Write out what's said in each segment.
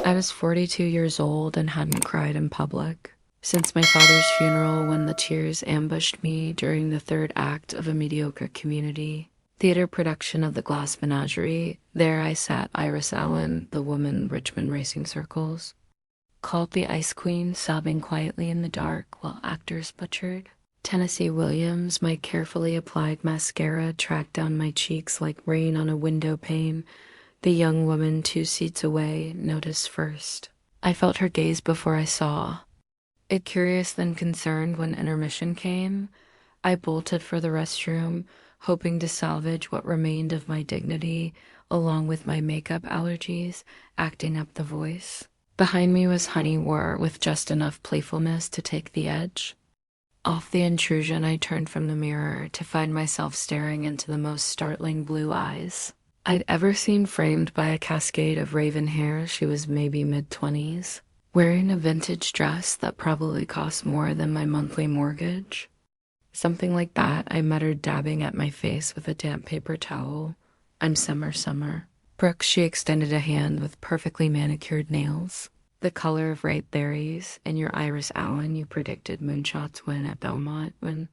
I was 42 years old and hadn't cried in public since my father's funeral when the tears ambushed me during the third act of a mediocre community theater production of The Glass Menagerie. There I sat Iris Allen, the woman Richmond racing circles, called the Ice Queen, sobbing quietly in the dark while actors butchered. Tennessee Williams, my carefully applied mascara tracked down my cheeks like rain on a window pane. The young woman 2 seats away noticed first. I felt her gaze before I saw. It curious then concerned when intermission came. I bolted for the restroom, hoping to salvage what remained of my dignity, along with my makeup allergies, acting up the voice. Behind me was Honey War with just enough playfulness to take the edge. Off the intrusion, I turned from the mirror to find myself staring into the most startling blue eyes I'd ever seen, framed by a cascade of raven hair. She was maybe mid-20s, wearing a vintage dress that probably cost more than my monthly mortgage. Something like that, I muttered, dabbing at my face with a damp paper towel. I'm Summer. Brooke, she extended a hand with perfectly manicured nails. The color of ripe berries, and your Iris Allen you predicted moonshots win at Belmont when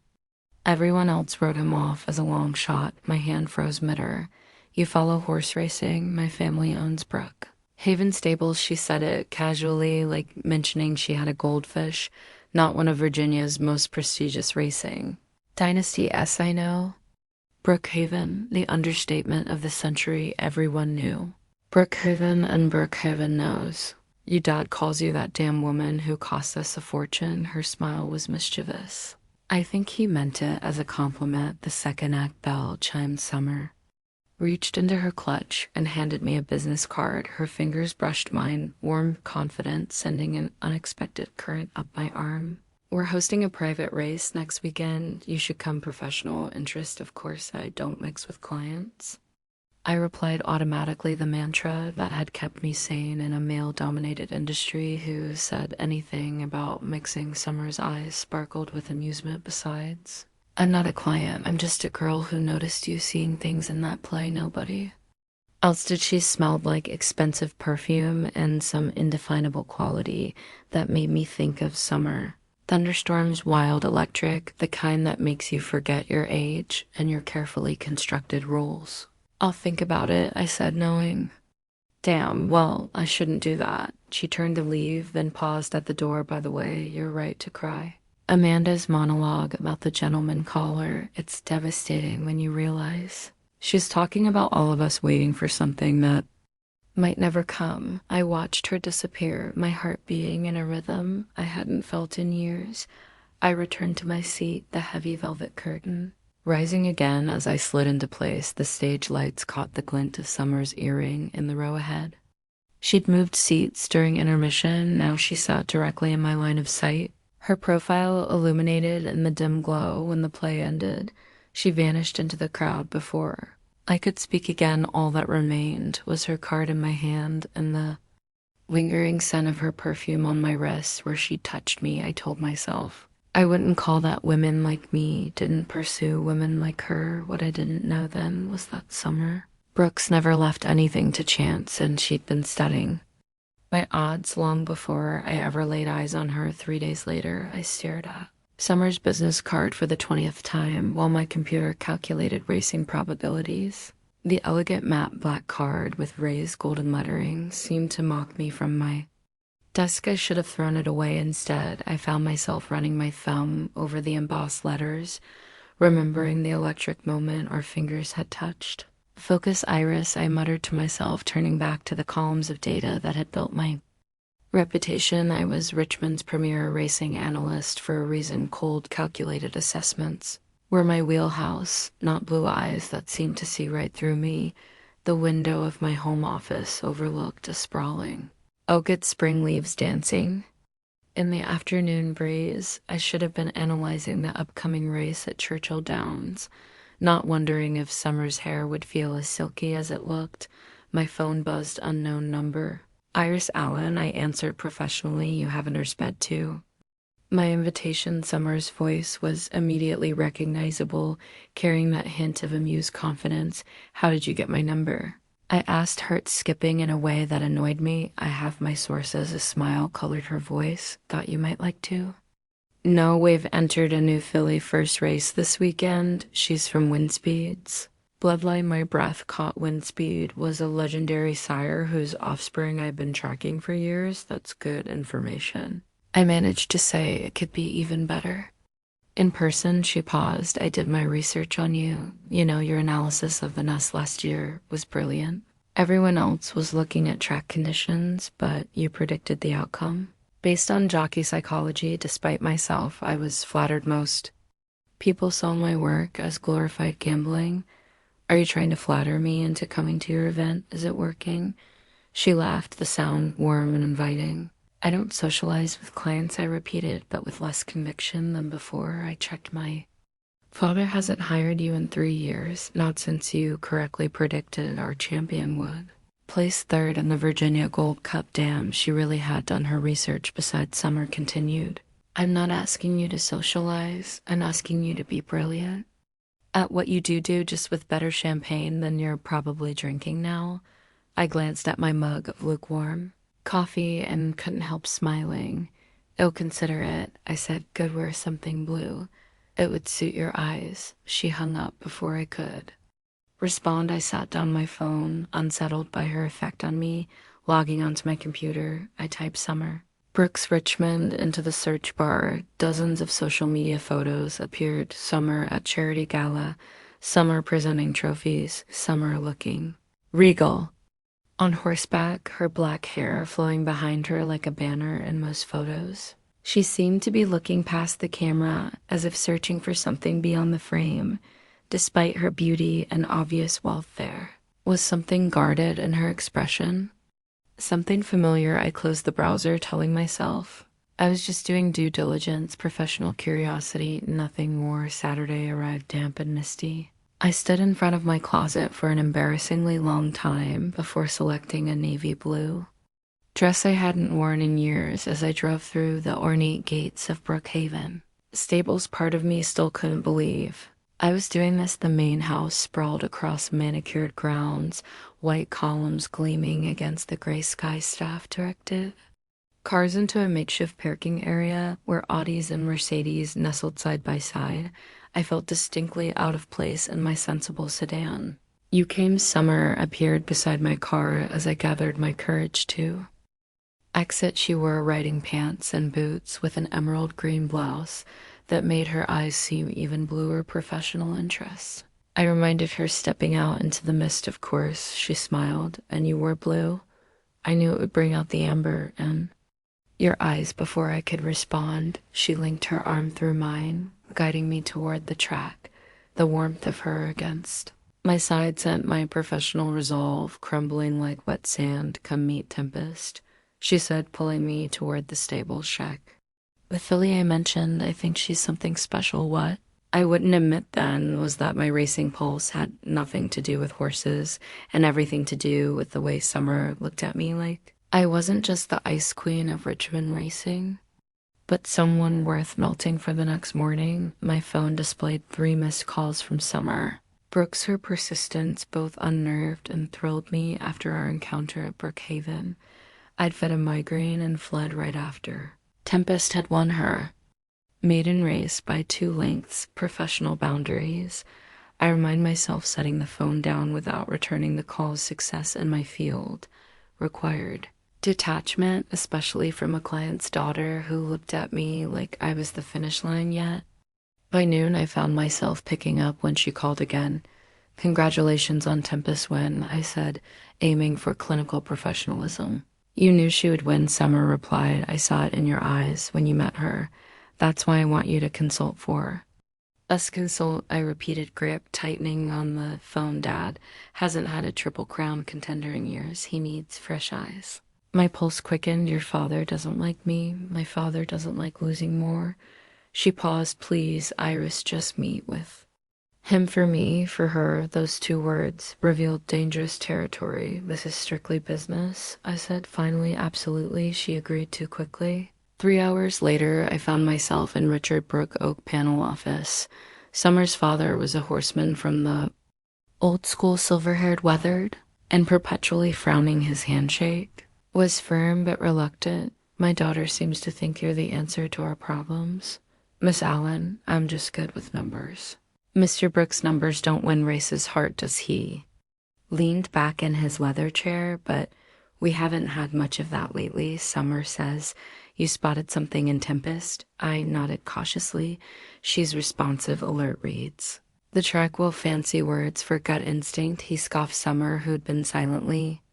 everyone else wrote him off as a long shot. My hand froze mid-air. You follow horse racing, my family owns Brooke. Haven Stables, she said it casually, like mentioning she had a goldfish, not one of Virginia's most prestigious racing. Dynasty S, I know. Brookhaven, the understatement of the century everyone knew. Brookhaven and Brookhaven knows. Your dad calls you that damn woman who cost us a fortune. Her smile was mischievous. I think he meant it as a compliment. The second act bell chimed Summer. Reached into her clutch and handed me a business card. Her fingers brushed mine, warm, confident, sending an unexpected current up my arm. We're hosting a private race next weekend. You should come. Professional interest, of course. I don't mix with clients. I replied automatically, the mantra that had kept me sane in a male-dominated industry. Who said anything about mixing? Summer's eyes sparkled with amusement. Besides, I'm not a client. I'm just a girl who noticed you seeing things in that play nobody else did. She smelled like expensive perfume and some indefinable quality that made me think of Summer. Thunderstorms, wild, electric, the kind that makes you forget your age and your carefully constructed rules. I'll think about it, I said, knowing. Damn, well, I shouldn't do that. She turned to leave, then paused at the door. By the way, you're right to cry. Amanda's monologue about the gentleman caller, it's devastating when you realize she's talking about all of us waiting for something that might never come. I watched her disappear, my heart beating in a rhythm I hadn't felt in years. I returned to my seat, the heavy velvet curtain rising again as I slid into place. The stage lights caught the glint of Summer's earring in the row ahead. She'd moved seats during intermission. Now she sat directly in my line of sight, her profile illuminated in the dim glow. When the play ended, she vanished into the crowd before I could speak again. All that remained was her card in my hand and the lingering scent of her perfume on my wrist where she touched me. I told myself I wouldn't call that women like me didn't pursue women like her. What I didn't know then was that Summer Brooks never left anything to chance, and she'd been studying my odds long before I ever laid eyes on her. 3 days later, I stared at Summer's business card for the 20th time while my computer calculated racing probabilities. The elegant matte black card with raised golden lettering seemed to mock me from my desk. I should have thrown it away. Instead, I found myself running my thumb over the embossed letters, remembering the electric moment our fingers had touched. Focus, Iris, I muttered to myself, turning back to the columns of data that had built my reputation. I was Richmond's premier racing analyst for a reason. Cold, calculated assessments were my wheelhouse, not blue eyes that seemed to see right through me. The window of my home office overlooked a sprawling good spring leaves dancing in the afternoon breeze. I should have been analyzing the upcoming race at Churchill Downs, not wondering if Summer's hair would feel as silky as it looked. My phone buzzed. Unknown number. Iris Allen, I answered professionally. You have a nurse bed too. My invitation. Summer's voice was immediately recognizable, carrying that hint of amused confidence. How did you get my number? I asked, heart skipping in a way that annoyed me. I have my sources. A smile colored her voice. Thought you might like to. No, we've entered a new filly first race this weekend. She's from Windspeeds. Bloodline my breath caught. Windspeed was a legendary sire whose offspring I've been tracking for years. That's good information. I managed to say it could be even better. In person, she paused. I did my research on you. You know, your analysis of Vanessa last year was brilliant. Everyone else was looking at track conditions, but you predicted the outcome. Based on jockey psychology, despite myself, I was flattered most. People saw my work as glorified gambling. Are you trying to flatter me into coming to your event? Is it working? She laughed, the sound warm and inviting. I don't socialize with clients, I repeated, but with less conviction than before. I checked my father hasn't hired you in 3 years, not since you correctly predicted our champion would. Placed third in the Virginia Gold Cup. Damn, she really had done her research. Besides, Summer continued. I'm not asking you to socialize. I'm asking you to be brilliant at what you do, just with better champagne than you're probably drinking now. I glanced at my mug of lukewarm coffee and couldn't help smiling. Oh, consider it. I said, good, wear something blue. It would suit your eyes. She hung up before I could respond. I sat down my phone, unsettled by her effect on me. Logging onto my computer, I typed Summer Brooks Richmond into the search bar. Dozens of social media photos appeared. Summer at charity gala, Summer presenting trophies, Summer looking regal on horseback, her black hair flowing behind her like a banner in most photos. She seemed to be looking past the camera, as if searching for something beyond the frame. Despite her beauty and obvious wealth, there was something guarded in her expression. Something familiar. I closed the browser, telling myself I was just doing due diligence, professional curiosity, nothing more. Saturday arrived damp and misty. I stood in front of my closet for an embarrassingly long time before selecting a navy blue dress I hadn't worn in years as I drove through the ornate gates of Brookhaven. Stables part of me still couldn't believe I was doing this. The main house sprawled across manicured grounds, white columns gleaming against the gray sky. Staff directive cars into a makeshift parking area where Audis and Mercedes nestled side by side. I felt distinctly out of place in my sensible sedan. You Came Summer appeared beside my car as I gathered my courage to exit. She wore riding pants and boots with an emerald green blouse that made her eyes seem even bluer. Professional interests. I reminded her, stepping out into the mist. Of course, she smiled. And you wore blue? I knew it would bring out the amber in your eyes. Before I could respond, she linked her arm through mine, guiding me toward the track, the warmth of her against my side sent my professional resolve crumbling like wet sand come meet tempest. She said, pulling me toward the stable shack. The filly I mentioned, I think she's something special. What I wouldn't admit then was that my racing pulse had nothing to do with horses and everything to do with the way Summer looked at me. Like I wasn't just the ice queen of Richmond racing, but someone worth melting. For the next morning, my phone displayed 3 missed calls from Summer. Brooks, her persistence both unnerved and thrilled me. After our encounter at Brookhaven, I'd fed a migraine and fled right after. Tempest had won her maiden race by 2 lengths. Professional boundaries. I remind myself setting the phone down without returning the call's success in my field required detachment, especially from a client's daughter who looked at me like I was the finish line yet. By noon, I found myself picking up when she called again. Congratulations on Tempest's win, I said, aiming for clinical professionalism. You knew she would win, Summer replied. I saw it in your eyes when you met her. That's why I want you to consult for. Us consult, I repeated, grip tightening on the phone. Dad hasn't had a Triple Crown contender in years. He needs fresh eyes. My pulse quickened. Your father doesn't like me. My father doesn't like losing more. She paused. Please, Iris, just meet with him. For me, for her, those 2 words revealed dangerous territory. This is strictly business, I said finally. Absolutely, she agreed too quickly. 3 hours later, I found myself in Richard Brooke Oak panel office. Summer's father was a horseman from the old school, silver-haired, weathered, and perpetually frowning his handshake. Was firm but reluctant. My daughter seems to think you're the answer to our problems. Miss Allen, I'm just good with numbers. Mr. Brooks' numbers don't win races, heart does he. Leaned back in his leather chair, but we haven't had much of that lately, Summer says. You spotted something in Tempest? I nodded cautiously. She's responsive, alert reads. The Tranquil fancy words for gut instinct, he scoffed. Summer, who'd been silently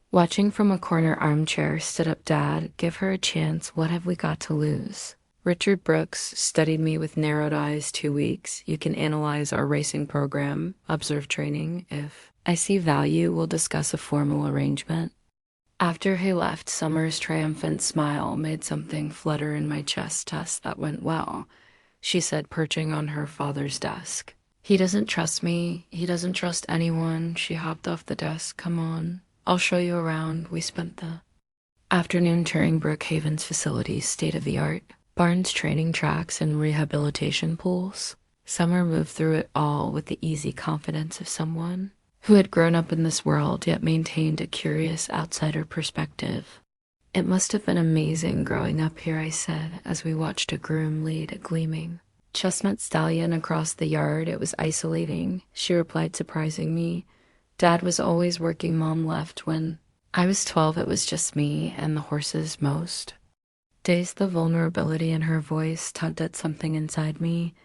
watching from a corner armchair, stood up. Dad, give her a chance. What have we got to lose? Richard Brooks studied me with narrowed eyes. 2 weeks. You can analyze our racing program, observe training. If I see value, we'll discuss a formal arrangement. After he left, Summer's triumphant smile made something flutter in my chest. Test that went well, she said, perching on her father's desk. He doesn't trust me. He doesn't trust anyone. She hopped off the desk. Come on, I'll show you around. We spent the afternoon touring Brookhaven's facilities, state-of-the-art. Barnes training tracks and rehabilitation pools. Summer moved through it all with the easy confidence of someone who had grown up in this world yet maintained a curious outsider perspective. It must have been amazing growing up here, I said, as we watched a groom lead a gleaming chestnut stallion across the yard. It was isolating, she replied, surprising me. Dad was always working. Mom left when I was 12. It was just me and the horses most days. The vulnerability in her voice tugged at something inside me.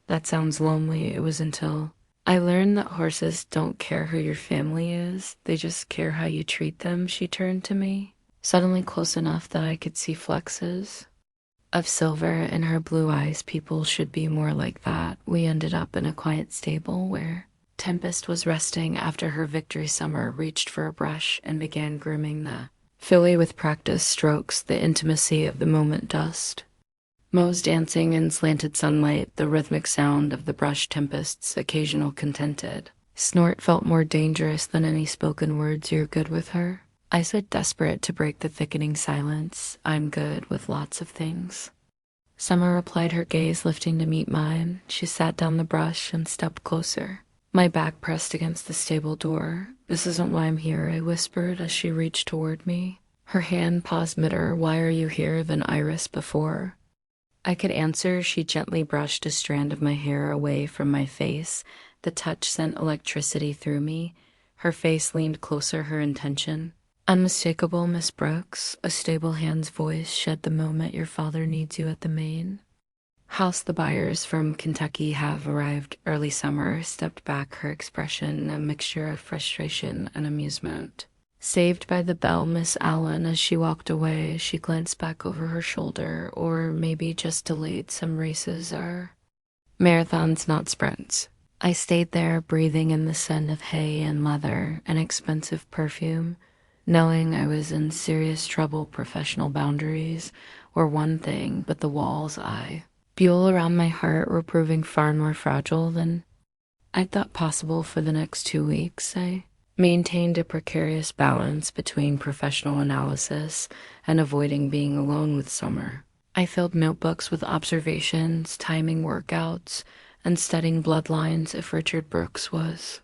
That sounds lonely. It was until I learned that horses don't care who your family is. They just care how you treat them. She turned to me, suddenly close enough that I could see flexes of silver in her blue eyes. People should be more like that. We ended up in a quiet stable where Tempest was resting after her victory. Summer reached for a brush and began grooming the filly with practiced strokes, the intimacy of the moment. Dust mows dancing in slanted sunlight, the rhythmic sound of the brush. Tempest's occasional contented snort felt more dangerous than any spoken words. You're good with her? I said, desperate to break the thickening silence. I'm good with lots of things. Summer replied, her gaze lifting to meet mine. She sat down the brush and stepped closer, my back pressed against the stable door. This isn't why I'm here, I whispered as she reached toward me. Her hand paused mid-air. Why are you here? Than Heiress before I could answer, she gently brushed a strand of my hair away from my face. The touch sent electricity through me. Her face leaned closer, her intention unmistakable. Miss Brooks, a stable hand's voice shed the moment. Your father needs you at the main house. The buyers from Kentucky have arrived early. Summer stepped back, her expression a mixture of frustration and amusement. Saved by the bell, Miss Allen. As she walked away, she glanced back over her shoulder. Or maybe just delayed. Some races are marathons, not sprints. I stayed there, breathing in the scent of hay and leather and expensive perfume, knowing I was in serious trouble. Professional boundaries were one thing, but the walls I built around my heart were proving far more fragile than I'd thought possible. For the next 2 weeks, I maintained a precarious balance between professional analysis and avoiding being alone with Summer. I filled notebooks with observations, timing workouts, and studying bloodlines. If Richard Brooks was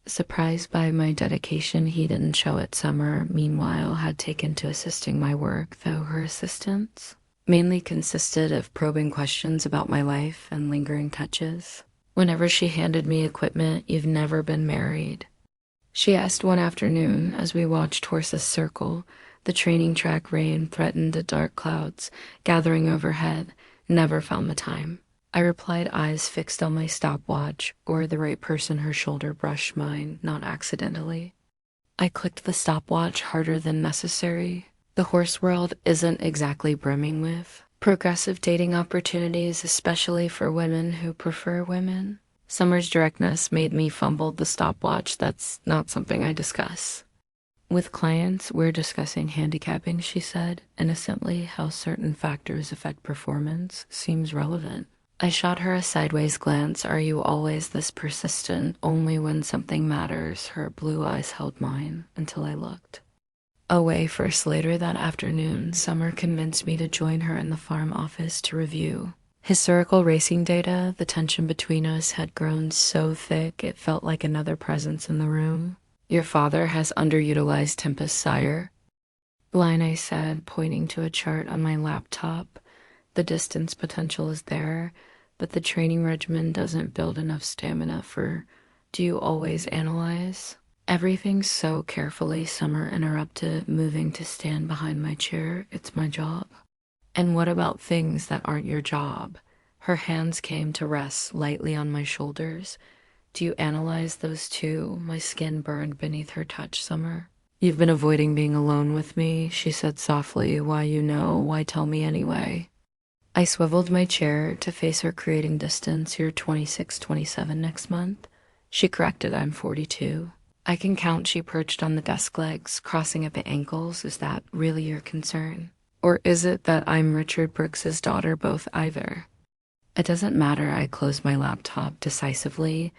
surprised by my dedication, he didn't show it. Summer, meanwhile, had taken to assisting my work, though her assistance mainly consisted of probing questions about my life and lingering touches. Whenever she handed me equipment, you've never been married, she asked one afternoon as we watched horses circle the training track. Rain threatened, the dark clouds gathering overhead. Never found the time, I replied, eyes fixed on my stopwatch. Or the right person. Her shoulder brushed mine, not accidentally. I clicked the stopwatch harder than necessary. The horse world isn't exactly brimming with progressive dating opportunities, especially for women who prefer women. Summer's directness made me fumble the stopwatch. That's not something I discuss with clients. We're discussing handicapping, she said, innocently. How certain factors affect performance seems relevant. I shot her a sideways glance. Are you always this persistent? Only when something matters. Her blue eyes held mine until I looked away. First, later that afternoon, Summer convinced me to join her in the farm office to review historical racing data. The tension between us had grown so thick it felt like another presence in the room. Your father has underutilized Tempest, sire. Line, I said, pointing to a chart on my laptop. The distance potential is there, but the training regimen doesn't build enough stamina for. Do you always analyze? Everything so carefully, Summer interrupted, moving to stand behind my chair. It's my job. And what about things that aren't your job? Her hands came to rest lightly on my shoulders. Do you analyze those too? My skin burned beneath her touch, Summer. You've been avoiding being alone with me, she said softly. Why you know? Why tell me anyway? I swiveled my chair to face her, creating distance. You're 26, 27 next month. She corrected, I'm 42. I can count, she perched on the desk legs, crossing at the ankles. Is that really your concern? Or is it that I'm Richard Brooks's daughter? Both, either. It doesn't matter, I closed my laptop decisively.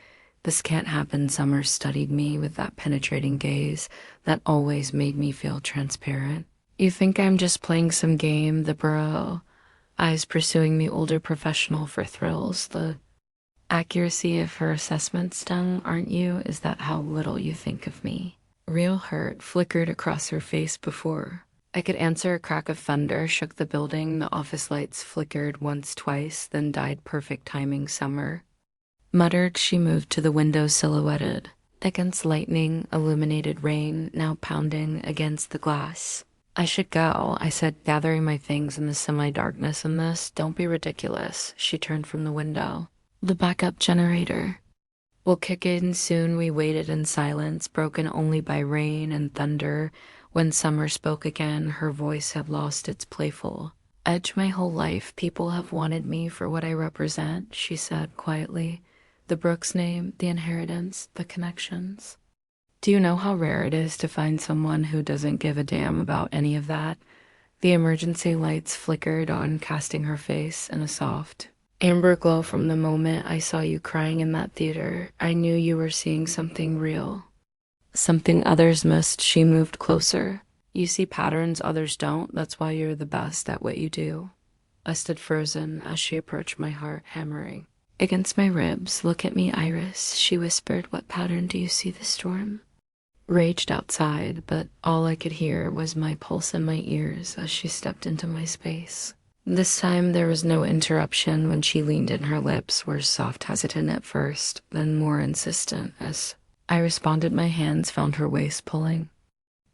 This can't happen. Summer studied me with that penetrating gaze that always made me feel transparent. You think I'm just playing some game, the bro? Eyes pursuing the older professional for thrills. The accuracy of her assessment stung, aren't you? Is that how little you think of me? Real hurt flickered across her face before I could answer. A crack of thunder shook the building. The office lights flickered once, twice, then died. Perfect timing, Summer muttered. She moved to the window, silhouetted against lightning, illuminated rain now pounding against the glass. I should go, I said, gathering my things in the semi-darkness. In this, don't be ridiculous. She turned from the window. The backup generator will kick in soon. We waited in silence, broken only by rain and thunder. When Summer spoke again, her voice had lost its playful edge. My whole life, people have wanted me for what I represent, she said quietly. The Brooks name, the inheritance, the connections. Do you know how rare it is to find someone who doesn't give a damn about any of that? The emergency lights flickered on, casting her face in a soft amber glow. From the moment I saw you crying in that theater, I knew you were seeing something real. Something others missed. She moved closer. You see patterns others don't. That's why you're the best at what you do. I stood frozen as she approached, my heart hammering against my ribs. Look at me, Heiress, she whispered. What pattern do you see? The storm raged outside, but all I could hear was my pulse in my ears as she stepped into my space. This time there was no interruption. When she leaned in, her lips were soft, hesitant at first, then more insistent. As I responded, my hands found her waist, pulling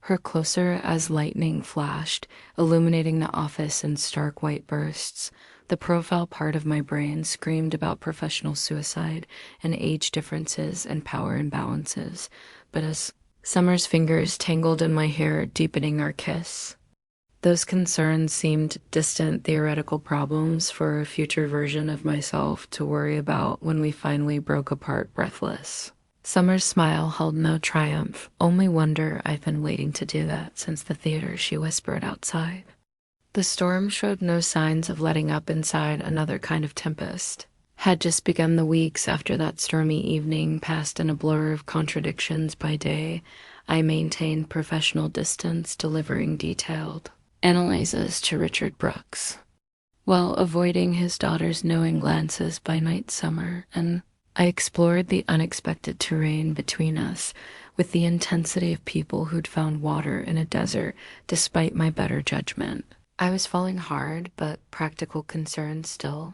her closer as lightning flashed, illuminating the office in stark white bursts. The profile part of my brain screamed about professional suicide and age differences and power imbalances, but as Summer's fingers tangled in my hair, deepening our kiss, those concerns seemed distant, theoretical problems for a future version of myself to worry about when we finally broke apart, breathless. Summer's smile held no triumph, only wonder. I've been waiting to do that since the theater, she whispered outside. The storm showed no signs of letting up inside. Another kind of tempest had just begun. The weeks after that stormy evening passed in a blur of contradictions. By day, I maintained professional distance, delivering detailed analyses to Richard Brooks, while avoiding his daughter's knowing glances. By night, Summer and I explored the unexpected terrain between us with the intensity of people who'd found water in a desert despite my better judgment. I was falling hard, but practical concerns still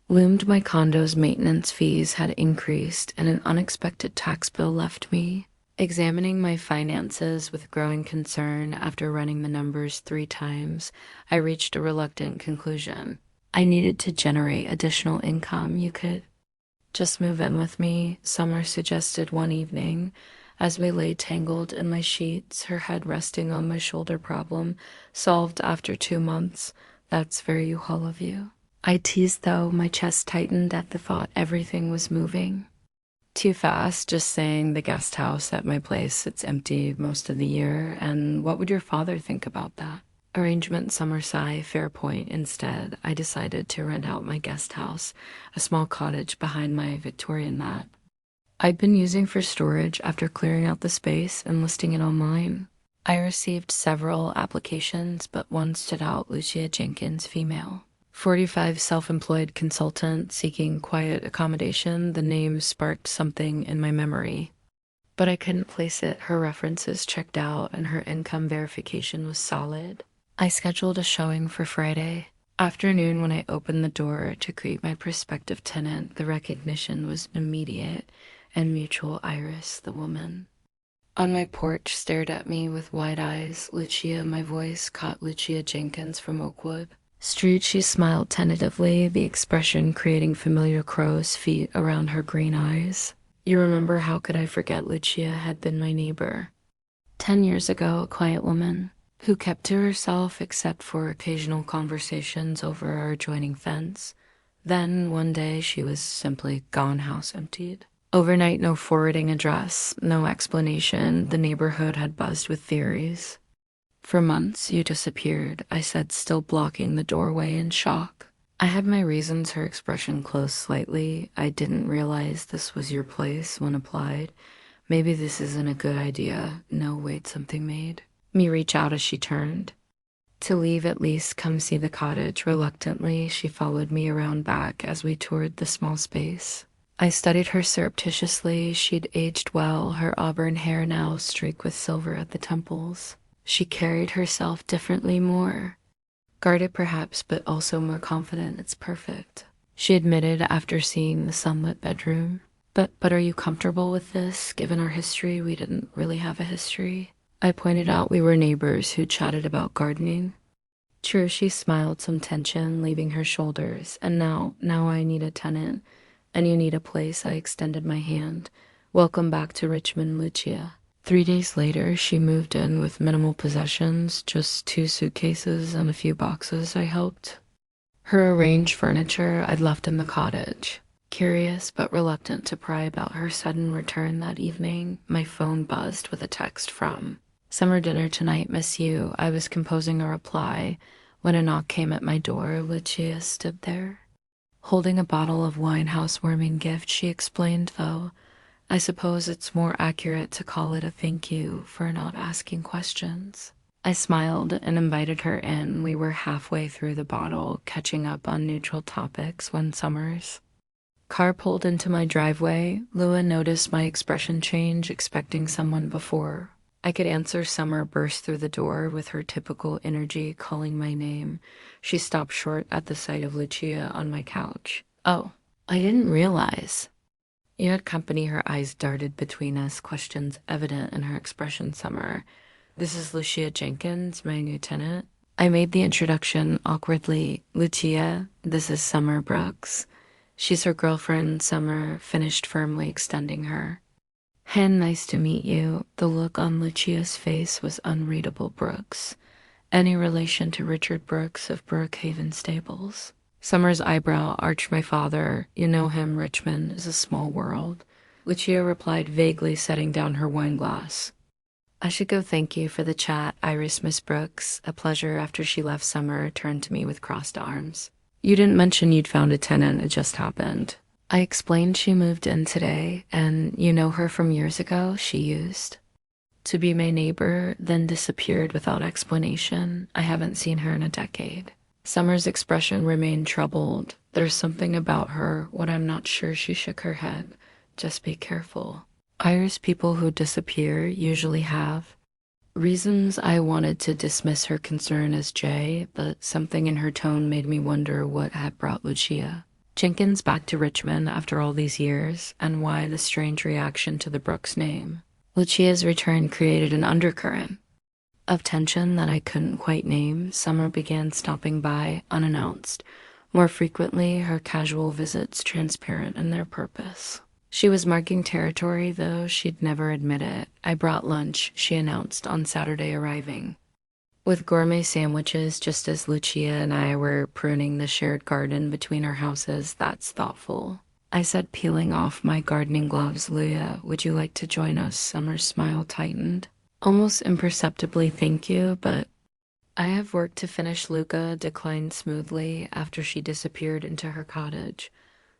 loomed. My condo's maintenance fees had increased, and an unexpected tax bill left me examining my finances with growing concern. After running the numbers 3 times, I reached a reluctant conclusion. I needed to generate additional income. You could just move in with me, Summer suggested one evening as we lay tangled in my sheets, her head resting on my shoulder. Problem solved after 2 months. That's very U-Haul of you. I teased, though my chest tightened at the thought. Everything was moving too fast. Just saying, the guest house at my place, it's empty most of the year. And what would your father think about that arrangement? Summer sigh. Fair point. Instead, I decided to rent out my guest house, a small cottage behind my Victorian that I'd been using for storage. After clearing out the space and listing it online, I received several applications, but one stood out. Lucia Jenkins, female, 45, self-employed consultant seeking quiet accommodation. The name sparked something in my memory. but I couldn't place it. Her references checked out and her income verification was solid. I scheduled a showing for Friday afternoon. When I opened the door to greet my prospective tenant, the recognition was immediate and mutual. Iris, the woman on my porch, stared at me with wide eyes. Lucia, my voice caught. Lucia Jenkins from Oakwood Street. She smiled tentatively, the expression creating familiar crow's feet around her green eyes. You remember? How could I forget? Lucia had been my neighbor 10 years ago, a quiet woman who kept to herself except for occasional conversations over our adjoining fence. Then, one day, she was simply gone, house emptied. Overnight, no forwarding address, no explanation. The neighborhood had buzzed with theories. For months, you disappeared, I said, still blocking the doorway in shock. I had my reasons. Her expression closed slightly. I didn't realize this was your place. When applied, maybe this isn't a good idea. No, wait, something made me reach out as she turned to leave. At least come see the cottage. Reluctantly, she followed me around back as we toured the small space. I studied her surreptitiously. She'd aged well, her auburn hair now streaked with silver at the temples. She carried herself differently, more guarded perhaps, but also more confident. It's perfect, she admitted after seeing the sunlit bedroom. But are you comfortable with this? Given our history, we didn't really have a history. I pointed out we were neighbors who chatted about gardening. True, she smiled, some tension leaving her shoulders. And now I need a tenant, and you need a place. I extended my hand. Welcome back to Richmond, Lucia. 3 days later, she moved in with minimal possessions, just 2 suitcases and a few boxes. I helped her arrange furniture I'd left in the cottage. Curious but reluctant to pry about her sudden return that evening, my phone buzzed with a text from Summer dinner tonight, miss you. I was composing a reply when a knock came at my door. Lucia stood there, holding a bottle of wine, housewarming gift. She explained, though, I suppose it's more accurate to call it a thank you for not asking questions. I smiled and invited her in. We were halfway through the bottle, catching up on neutral topics, when Summer's car pulled into my driveway. Lua noticed my expression change, expecting someone before I could answer. Summer burst through the door with her typical energy, calling my name. She stopped short at the sight of Lucia on my couch. Oh, I didn't realize you had company. Her eyes darted between us, questions evident in her expression. Summer, this is Lucia Jenkins, my new tenant. I made the introduction awkwardly. Lucia, this is Summer Brooks. She's her girlfriend. Summer finished firmly, extending her hand. Nice to meet you. The look on Lucia's face was unreadable. Brooks, any relation to Richard Brooks of Brookhaven Stables? Summer's eyebrow arched. My father, you know him. Richmond is a small world. Lucia replied vaguely, setting down her wine glass. I should go. Thank you for the chat, Iris. Miss Brooks, a pleasure. After she left, Summer turned to me with crossed arms. You didn't mention you'd found a tenant. It just happened. I explained she moved in today, and you know her from years ago. She used to be my neighbor, then disappeared without explanation. I haven't seen her in a decade. Summer's expression remained troubled. There's something about her, what I'm not sure. She shook her head. Just be careful. Iris, people who disappear usually have reasons. I wanted to dismiss her concern as Jay, but something in her tone made me wonder what had brought Lucia Jenkins back to Richmond after all these years, and why the strange reaction to the Brooks name. Lucia's return created an undercurrent of tension that I couldn't quite name. Summer began stopping by unannounced, more frequently, her casual visits transparent in their purpose. She was marking territory, though she'd never admit it. I brought lunch, she announced on Saturday, arriving with gourmet sandwiches just as Lucia and I were pruning the shared garden between our houses. That's thoughtful, I said, peeling off my gardening gloves. Leah, would you like to join us? Summer's smile tightened. Almost imperceptibly. Thank you, but I have work to finish. Luca declined smoothly after she disappeared into her cottage.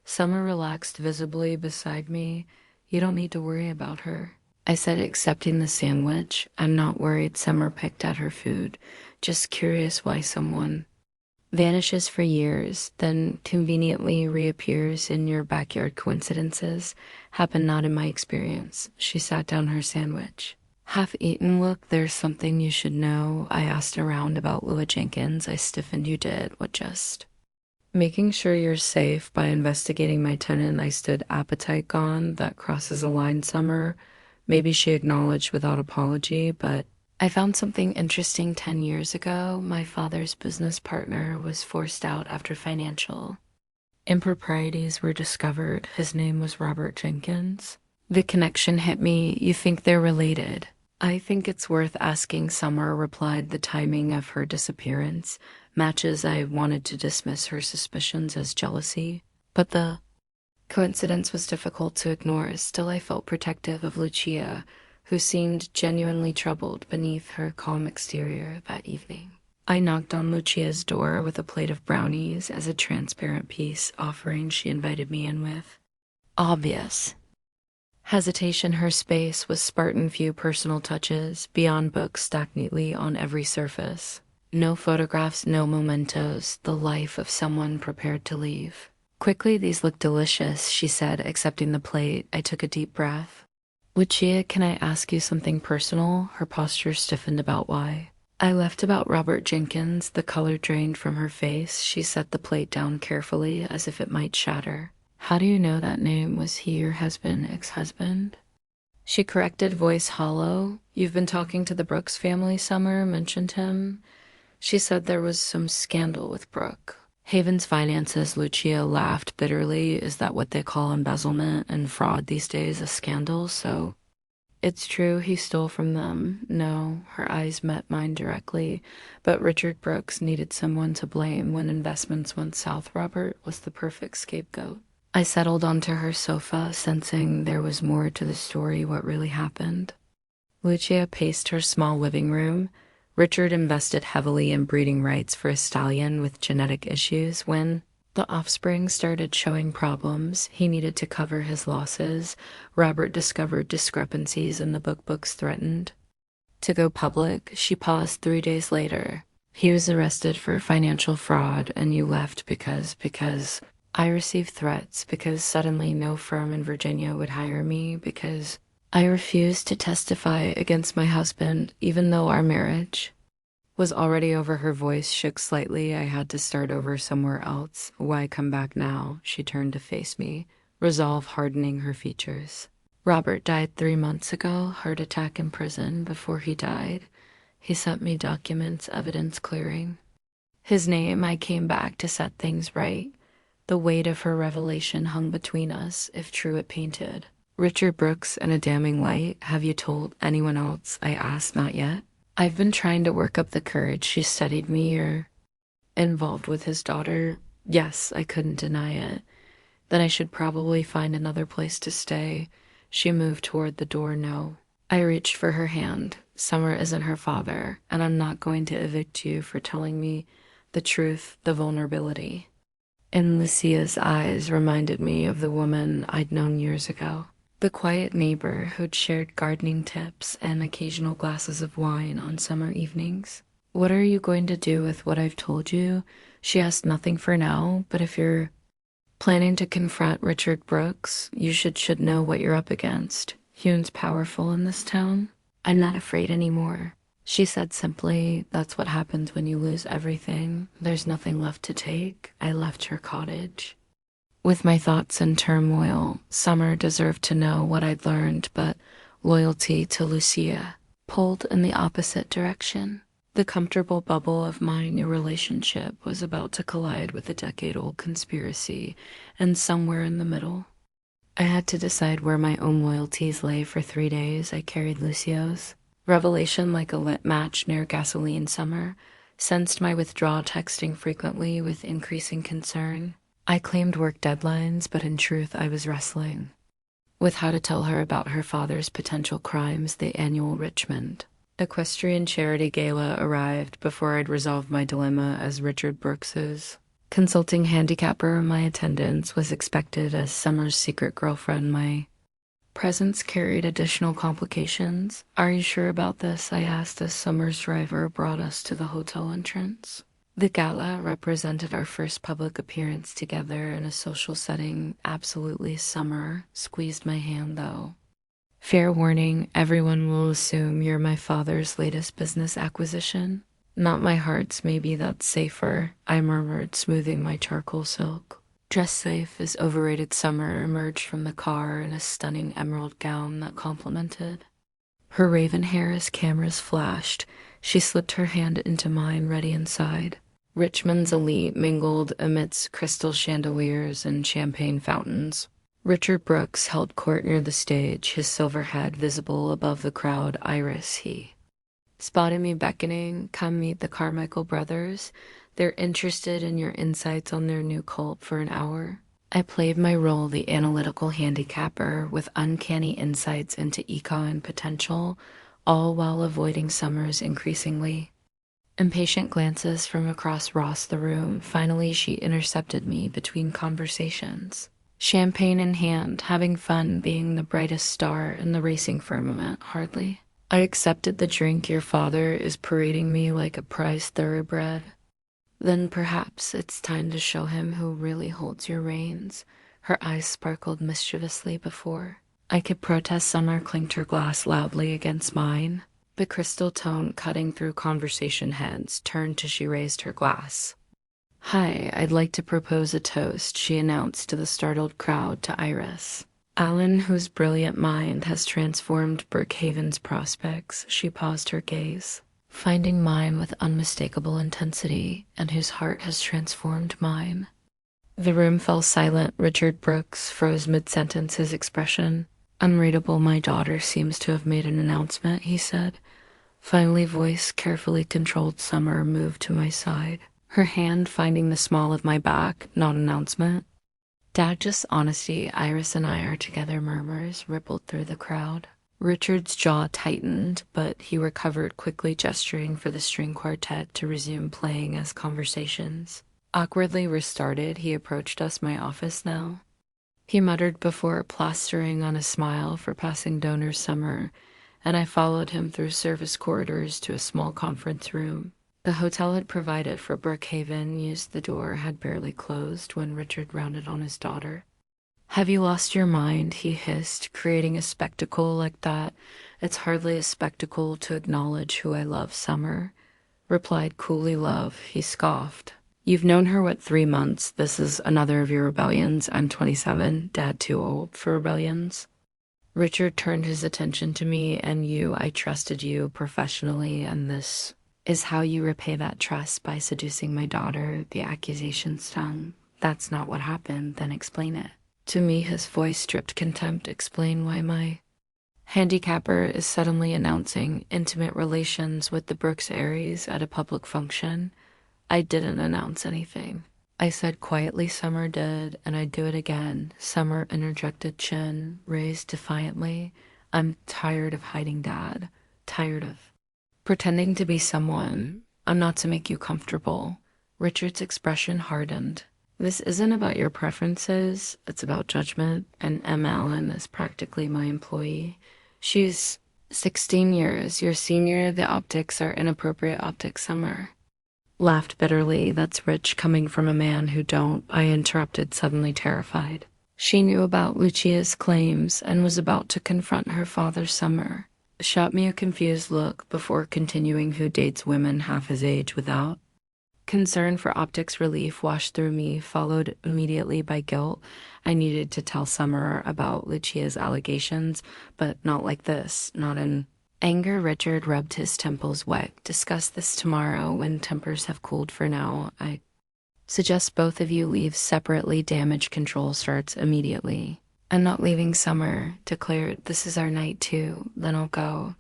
Summer relaxed visibly beside me. You don't need to worry about her, I said, accepting the sandwich. I'm not worried. Summer picked at her food, just curious why someone vanishes for years, then conveniently reappears in your backyard. Coincidences happen not in my experience. She sat down her sandwich. Half-eaten look, there's something you should know. I asked around about Lua Jenkins. I stiffened. You did. What just? Making sure you're safe by investigating my tenant. I stood. Appetite gone. That crosses a line, Summer. Maybe she acknowledged without apology, but I found something interesting 10 years ago. My father's business partner was forced out after financial improprieties were discovered. His name was Robert Jenkins. The connection hit me. You think they're related? I think it's worth asking, Summer replied. The timing of her disappearance matches. I wanted to dismiss her suspicions as jealousy, but the coincidence was difficult to ignore. Still, I felt protective of Lucia, who seemed genuinely troubled beneath her calm exterior that evening. I knocked on Lucia's door with a plate of brownies as a transparent peace offering she invited me in with. Obvious hesitation. Her space was Spartan, few personal touches, beyond books stacked neatly on every surface. No photographs, no mementos, the life of someone prepared to leave. Quickly, these look delicious, she said, accepting the plate. I took a deep breath. Lucia, can I ask you something personal? Her posture stiffened. About why? I left about Robert Jenkins. The color drained from her face. She set the plate down carefully, as if it might shatter. How do you know that name? Was he your husband, ex-husband? She corrected, voice hollow. You've been talking to the Brooks family, Summer, mentioned him. She said there was some scandal with Brooke. Haven's finances. Lucia laughed bitterly. Is that what they call embezzlement and fraud these days? A scandal? So it's true he stole from them. No, her eyes met mine directly. But Richard Brooks needed someone to blame when investments went south. Robert was the perfect scapegoat. I settled onto her sofa, sensing there was more to the story. What really happened? Lucia paced her small living room. Richard invested heavily in breeding rights for a stallion with genetic issues. When the offspring started showing problems, he needed to cover his losses. Robert discovered discrepancies in the books threatened to go public. She paused. 3 days later, he was arrested for financial fraud, and you left because I received threats, because suddenly no firm in Virginia would hire me, because I refused to testify against my husband, even though our marriage was already over. Her voice shook slightly. I had to start over somewhere else. Why come back now? She turned to face me, resolve hardening her features. Robert died 3 months ago, heart attack in prison. Before he died, he sent me documents, evidence clearing his name. I came back to set things right. The weight of her revelation hung between us. If true, it painted Richard Brooks in a damning light. Have you told anyone else? I asked. Not yet. I've been trying to work up the courage. She studied me. You're involved with his daughter? Yes, I couldn't deny it. Then I should probably find another place to stay. She moved toward the door. No. I reached for her hand. Summer isn't her father, and I'm not going to evict you for telling me the truth. The vulnerability in Lucia's eyes reminded me of the woman I'd known years ago. The quiet neighbor who'd shared gardening tips and occasional glasses of wine on summer evenings. What are you going to do with what I've told you? She asked. Nothing for now, but if you're planning to confront Richard Brooks, you should know what you're up against. Hume's powerful in this town. I'm not afraid anymore. She said simply, that's what happens when you lose everything. There's nothing left to take. I left her cottage with my thoughts in turmoil. Summer deserved to know what I'd learned, but loyalty to Lucia pulled in the opposite direction. The comfortable bubble of my new relationship was about to collide with a decade-old conspiracy, and somewhere in the middle, I had to decide where my own loyalties lay. For 3 days, I carried Lucio's revelation like a lit match near gasoline. Summer sensed my withdrawal, texting frequently with increasing concern. I claimed work deadlines, but in truth I was wrestling with how to tell her about her father's potential crimes. The annual Richmond Equestrian Charity Gala arrived before I'd resolved my dilemma as Richard Brooks's consulting handicapper. My attendance was expected as Summer's secret girlfriend. My presence carried additional complications. Are you sure about this? I asked as Summer's driver brought us to the hotel entrance. The gala represented our first public appearance together in a social setting. Absolutely summer. Squeezed my hand, though. Fair warning, everyone will assume you're my father's latest business acquisition. Not my heart's, maybe that's safer, I murmured, smoothing my charcoal silk. Dress safe as overrated Summer emerged from the car in a stunning emerald gown that complemented. Her raven Heiress cameras flashed. She slipped her hand into mine, ready inside. Richmond's elite mingled amidst crystal chandeliers and champagne fountains. Richard Brooks held court near the stage, his silver head visible above the crowd. Heiress, he spotted me beckoning. Come meet the Carmichael brothers. They're interested in your insights on their new cult for an hour. I played my role, the analytical handicapper, with uncanny insights into econ potential, all while avoiding Summers increasingly. Impatient glances from across the room. Finally, she intercepted me between conversations. Champagne in hand, having fun being the brightest star in the racing firmament, hardly. I accepted the drink. Your father is parading me like a prized thoroughbred. Then perhaps it's time to show him who really holds your reins. Her eyes sparkled mischievously before I could protest. Summer clinked her glass loudly against mine. The crystal tone cutting through conversation heads turned till she raised her glass. Hi, I'd like to propose a toast, she announced to the startled crowd, to Heiress. Alan, whose brilliant mind has transformed Brookhaven's prospects. She paused, her gaze finding mine with unmistakable intensity, and whose heart has transformed mine. The room fell silent. Richard Brooks froze mid-sentence, his expression unreadable. My daughter seems to have made an announcement, he said. Finally, voice carefully controlled. Summer moved to my side, her hand finding the small of my back. Not announcement. Dad, just honesty. Heiress and I are together. Murmurs rippled through the crowd. Richard's jaw tightened, but he recovered quickly, gesturing for the string quartet to resume playing as conversations awkwardly restarted. He approached us. My office now, he muttered before plastering on a smile for passing donors. Summer and I followed him through service corridors to a small conference room the hotel had provided for Brookhaven. Used the door had barely closed when Richard rounded on his daughter. Have you lost your mind? He hissed, creating a spectacle like that. It's hardly a spectacle to acknowledge who I love. Summer replied coolly. Love, he scoffed. You've known her, what, 3 months? This is another of your rebellions. I'm 27, Dad too old for rebellions. Richard turned his attention to me. And you, I trusted you professionally, and this is how you repay that trust, by seducing my daughter. The accusation stung. That's not what happened. Then explain it. To me, his voice dripped contempt. Explain why my handicapper is suddenly announcing intimate relations with the Brooks Aries at a public function. I didn't announce anything, I said quietly. Summer did, and I'd do it again. Summer interjected, chin raised defiantly. I'm tired of hiding, Dad. Tired of pretending to be someone I'm not to make you comfortable. Richard's expression hardened. This isn't about your preferences, it's about judgment, and M. Allen is practically my employee. She's 16 years your senior. The optics are inappropriate optics. Summer laughed bitterly. That's rich coming from a man who don't, I interrupted, suddenly terrified. She knew about Lucia's claims and was about to confront her father. Summer shot me a confused look before continuing. Who dates women half his age without concern for optics? Relief washed through me, followed immediately by guilt. I needed to tell Summer about Lucia's allegations, but not like this, not in anger. Richard rubbed his temples wet. Discuss this tomorrow when tempers have cooled. For now, I suggest both of you leave separately. Damage control starts immediately. I'm not leaving. Summer declared. This is our night too. Then I'll go,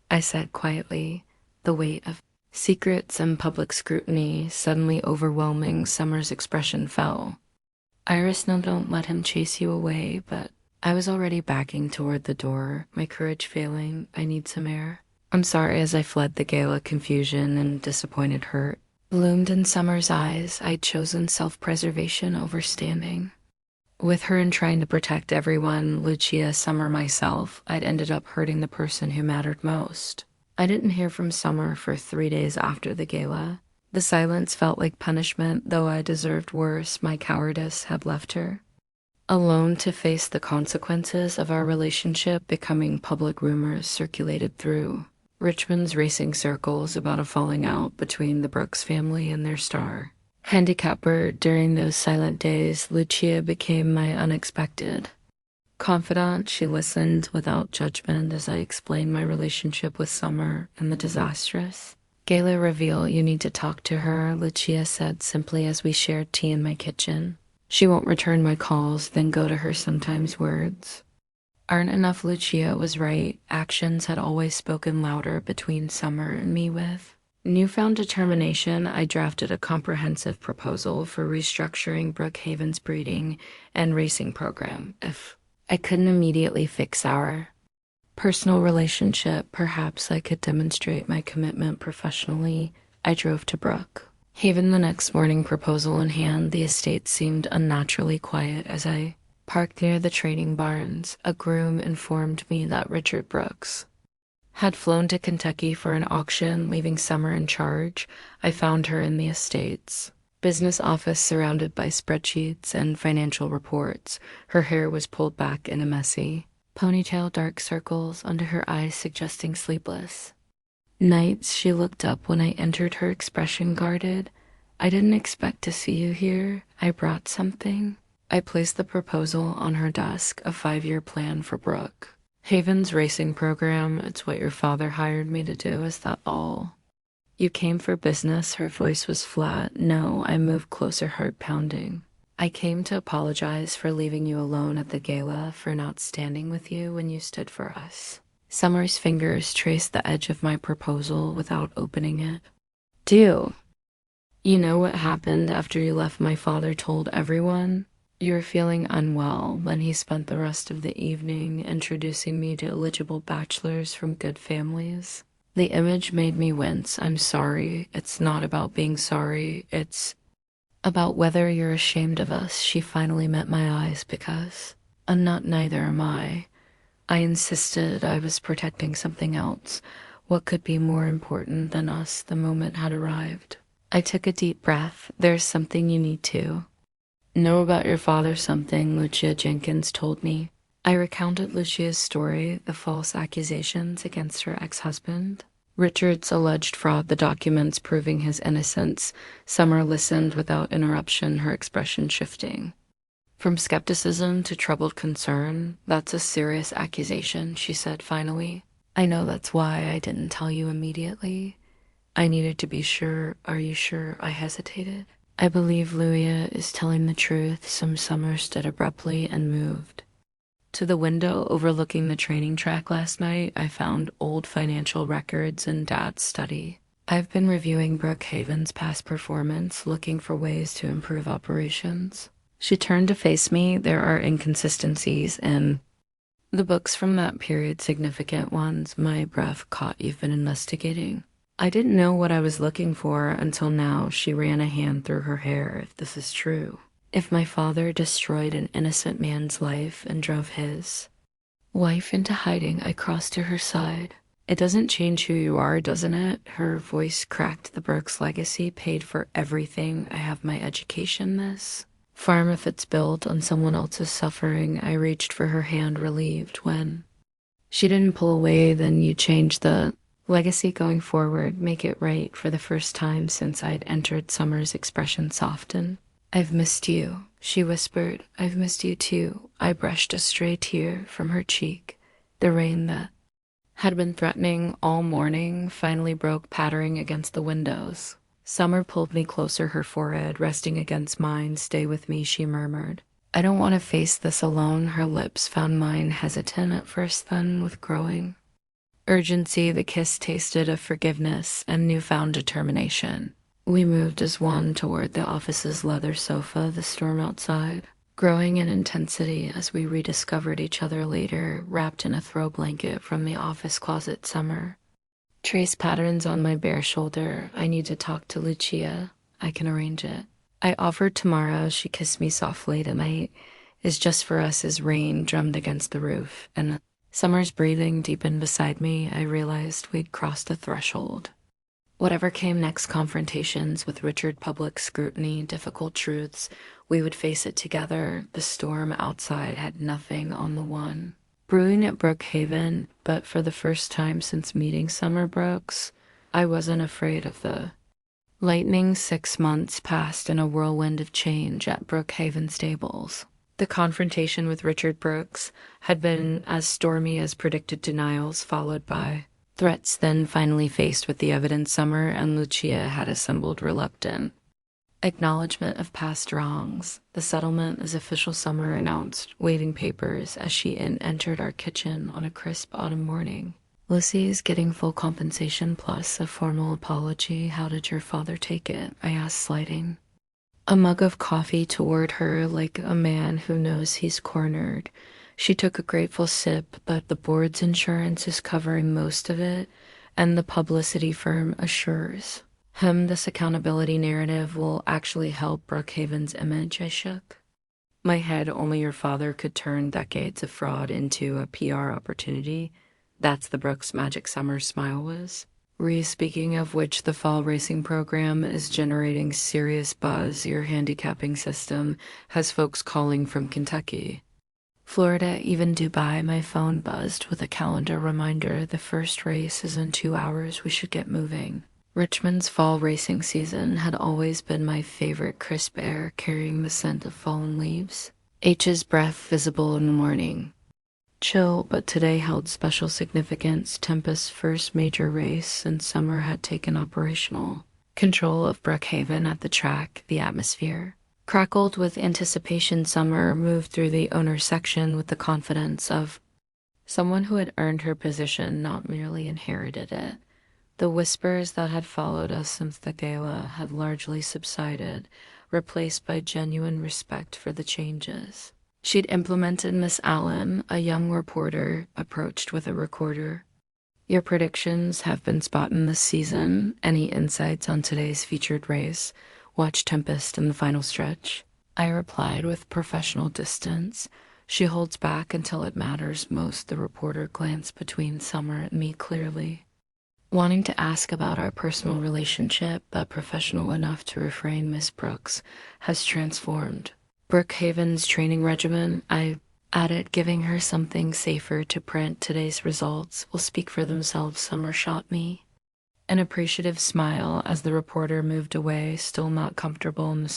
I said quietly, the weight of secrets and public scrutiny suddenly overwhelming. Summer's expression fell. Heiress, no, don't let him chase you away. But I was already backing toward the door, my courage failing. I need some air. I'm sorry. As I fled the gala, confusion and disappointed hurt loomed in Summer's eyes. I'd chosen self-preservation over standing with her and trying to protect everyone, Lucia, Summer, myself. I'd ended up hurting the person who mattered most. I didn't hear from Summer for 3 days after the gala. The silence felt like punishment, though I deserved worse. My cowardice had left her alone to face the consequences of our relationship becoming public rumors circulated through Richmond's racing circles about a falling out between the Brooks family and their star handicapper. During those silent days, Lucia became my unexpected confidant. She listened without judgment as I explained my relationship with Summer and the disastrous gala reveal. You need to talk to her, Lucia said simply as we shared tea in my kitchen. She won't return my calls, then go to her sometimes. Words aren't enough. Lucia was right. Actions had always spoken louder between Summer and me. With newfound determination, I drafted a comprehensive proposal for restructuring Brookhaven's breeding and racing program. If I couldn't immediately fix our personal relationship, perhaps I could demonstrate my commitment professionally. I drove to Brookhaven the next morning, proposal in hand. The estate seemed unnaturally quiet as I parked near the training barns. A groom informed me that Richard Brooks had flown to Kentucky for an auction, leaving Summer in charge. I found her in the estate's business office, surrounded by spreadsheets and financial reports. Her hair was pulled back in a messy ponytail, dark circles under her eyes suggesting sleepless nights. She looked up when I entered, her expression guarded. I didn't expect to see you here. I brought something. I placed the proposal on her desk, a 5-year plan for Brookhaven's racing program. It's what your father hired me to do. Is that all? You came for business? Her voice was flat. No, I moved closer, heart pounding. I came to apologize for leaving you alone at the gala, for not standing with you when you stood for us. Summer's fingers traced the edge of my proposal without opening it. You know what happened after you left? My father told everyone you were feeling unwell. Then he spent the rest of the evening introducing me to eligible bachelors from good families. The image made me wince. I'm sorry. It's not about being sorry. It's about whether you're ashamed of us. She finally met my eyes. Because I'm not, neither am I. I insisted I was protecting something else. What could be more important than us? The moment had arrived. I took a deep breath. There's something you need to know about your father. Something Lucia Jenkins told me. I recounted Lucia's story, the false accusations against her ex-husband, Richard's alleged fraud, the documents proving his innocence. Summer listened without interruption, her expression shifting from skepticism to troubled concern. That's a serious accusation, she said finally. I know, that's why I didn't tell you immediately. I needed to be sure. Are you sure? I hesitated. I believe Lucia is telling the truth. Summer stood abruptly and moved to the window overlooking the training track. Last night, I found old financial records in Dad's study. I've been reviewing Brookhaven's past performance, looking for ways to improve operations. She turned to face me. There are inconsistencies in the books from that period, significant ones. My breath caught. You've been investigating? I didn't know what I was looking for until now. She ran a hand through her hair. If this is true, if my father destroyed an innocent man's life and drove his wife into hiding, I crossed to her side. It doesn't change who you are, doesn't it? Her voice cracked. The Brooks legacy paid for everything. I have my education, this farm, if it's built on someone else's suffering. I reached for her hand, relieved. When she didn't pull away, then you change the legacy going forward, make it right. For the first time since I'd entered, Summer's expression softened. I've missed you, she whispered. I've missed you too. I brushed a stray tear from her cheek. The rain that had been threatening all morning finally broke, pattering against the windows. Summer pulled me closer, her forehead resting against mine. Stay with me, she murmured. I don't want to face this alone. Her lips found mine, hesitant at first, then with growing urgency. The kiss tasted of forgiveness and newfound determination. We moved as one toward the office's leather sofa, the storm outside growing in intensity as we rediscovered each other later, wrapped in a throw blanket from the office closet. Summer traced patterns on my bare shoulder. I need to talk to Lucia. I can arrange it. I offered tomorrow. She kissed me softly. Tonight is just for us. As rain drummed against the roof and Summer's breathing deepened beside me, I realized we'd crossed a threshold. Whatever came next, confrontations with Richard, public scrutiny, difficult truths, we would face it together. The storm outside had nothing on the one. Brewing at Brookhaven, but for the first time since meeting Summer Brooks, I wasn't afraid of the lightning. 6 months passed in a whirlwind of change at Brookhaven Stables. The confrontation with Richard Brooks had been as stormy as predicted denials, followed by threats, then finally faced with the evidence. Summer and Lucia had assembled reluctant acknowledgement of past wrongs. The settlement is official. Summer announced waiting papers as she entered our kitchen on a crisp autumn morning. Lucy's getting full compensation plus a formal apology. How did your father take it? I asked, sliding a mug of coffee toward her like a man who knows he's cornered. She took a grateful sip, but the board's insurance is covering most of it, and the publicity firm assures him this accountability narrative will actually help Brookhaven's image. I shook my head. Only your father could turn decades of fraud into a PR opportunity. That's the Brooks magic. Summer's smile was speaking of which, the fall racing program is generating serious buzz. Your handicapping system has folks calling from Kentucky, Florida, even Dubai. My phone buzzed with a calendar reminder. The first race is in 2 hours. We should get moving. Richmond's fall racing season had always been my favorite. Crisp air carrying the scent of fallen leaves. H's breath visible in the morning. Chill, but today held special significance. Tempest's first major race since Summer had taken operational control of Brookhaven. At the track, the atmosphere crackled with anticipation. Summer moved through the owner's section with the confidence of someone who had earned her position, not merely inherited it. The whispers that had followed us since the gala had largely subsided, replaced by genuine respect for the changes she'd implemented. Miss Allen, a young reporter, approached with a recorder. Your predictions have been spot on this season. Any insights on today's featured race? Watch Tempest in the final stretch. I replied with professional distance. She holds back until it matters most. The reporter glanced between Summer and me, clearly wanting to ask about our personal relationship, but professional enough to refrain. Miss Brooks has transformed Brookhaven's training regimen. I added, giving her something safer to print. Today's results will speak for themselves. Summer shot me an appreciative smile as the reporter moved away, still not comfortable in the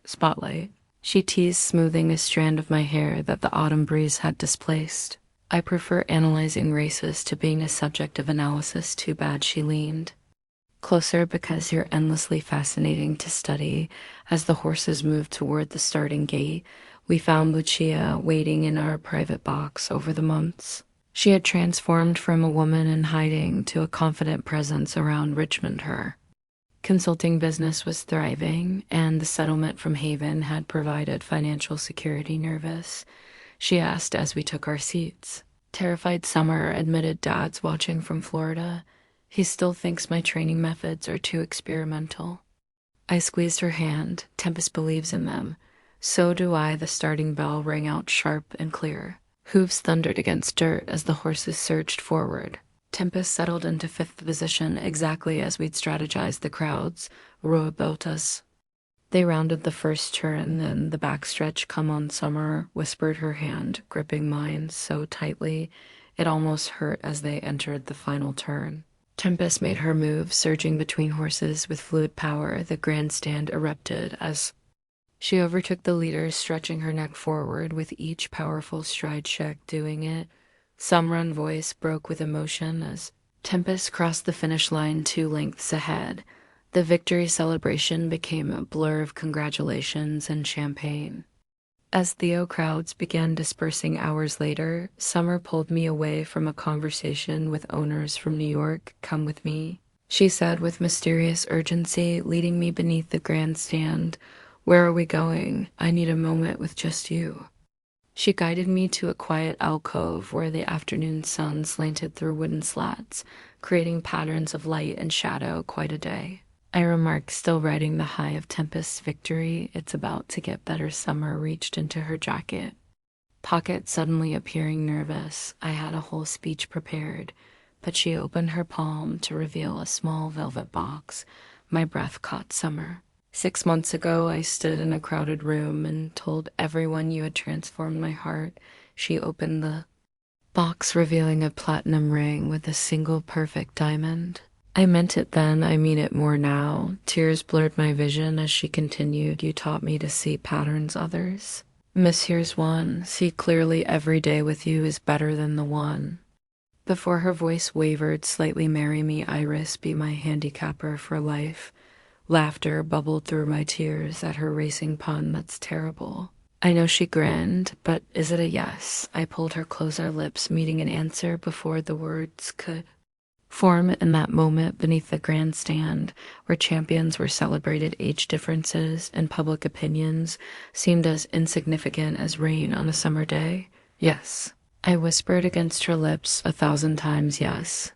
spotlight. She teased, smoothing a strand of my hair that the autumn breeze had displaced. I prefer analyzing races to being a subject of analysis. Too bad. She leaned closer. Because you're endlessly fascinating to study. As the horses moved toward the starting gate, we found Lucia waiting in our private box. Over the months, she had transformed from a woman in hiding to a confident presence around Richmond. Her consulting business was thriving, and the settlement from Haven had provided financial security. Nervous? She asked as we took our seats. Terrified. Summer admitted. Dad's watching from Florida. He still thinks my training methods are too experimental. I squeezed her hand. Tempest believes in them. So do I. The starting bell rang out sharp and clear. Hooves thundered against dirt as the horses surged forward. Tempest settled into fifth position, exactly as we'd strategized. The crowds row about us. They rounded the first turn, then the backstretch. Come on, Summer, whispered, her hand gripping mine so tightly it almost hurt as they entered the final turn. Tempest made her move, surging between horses with fluid power. The grandstand erupted as she overtook the leaders, stretching her neck forward with each powerful stride check. Doing it, Summer's voice broke with emotion as Tempest crossed the finish line 2 lengths ahead. The victory celebration became a blur of congratulations and champagne. As Theo crowds began dispersing hours later, Summer pulled me away from a conversation with owners from New York. Come with me, she said with mysterious urgency, leading me beneath the grandstand. Where are we going? I need a moment with just you. She guided me to a quiet alcove where the afternoon sun slanted through wooden slats, creating patterns of light and shadow. Quite a day, I remarked, still riding the high of Tempest's victory. It's about to get better. Summer reached into her jacket pocket, suddenly appearing nervous. I had a whole speech prepared, but she opened her palm to reveal a small velvet box. My breath caught summer. 6 months ago, I stood in a crowded room and told everyone you had transformed my heart. She opened the box, revealing a platinum ring with a single perfect diamond. I meant it then, I mean it more now. Tears blurred my vision as she continued, you taught me to see patterns others. Miss, here's one. See clearly, every day with you is better than the one. Before her voice wavered slightly, marry me, Heiress, be my handicapper for life. Laughter bubbled through my tears at her racing pun. That's terrible. I know she grinned, but is it a yes? I pulled her close, our lips meeting an answer before the words could form. In that moment beneath the grandstand where champions were celebrated, age differences and public opinions seemed as insignificant as rain on a summer day. Yes. I whispered against her lips 1,000 times yes.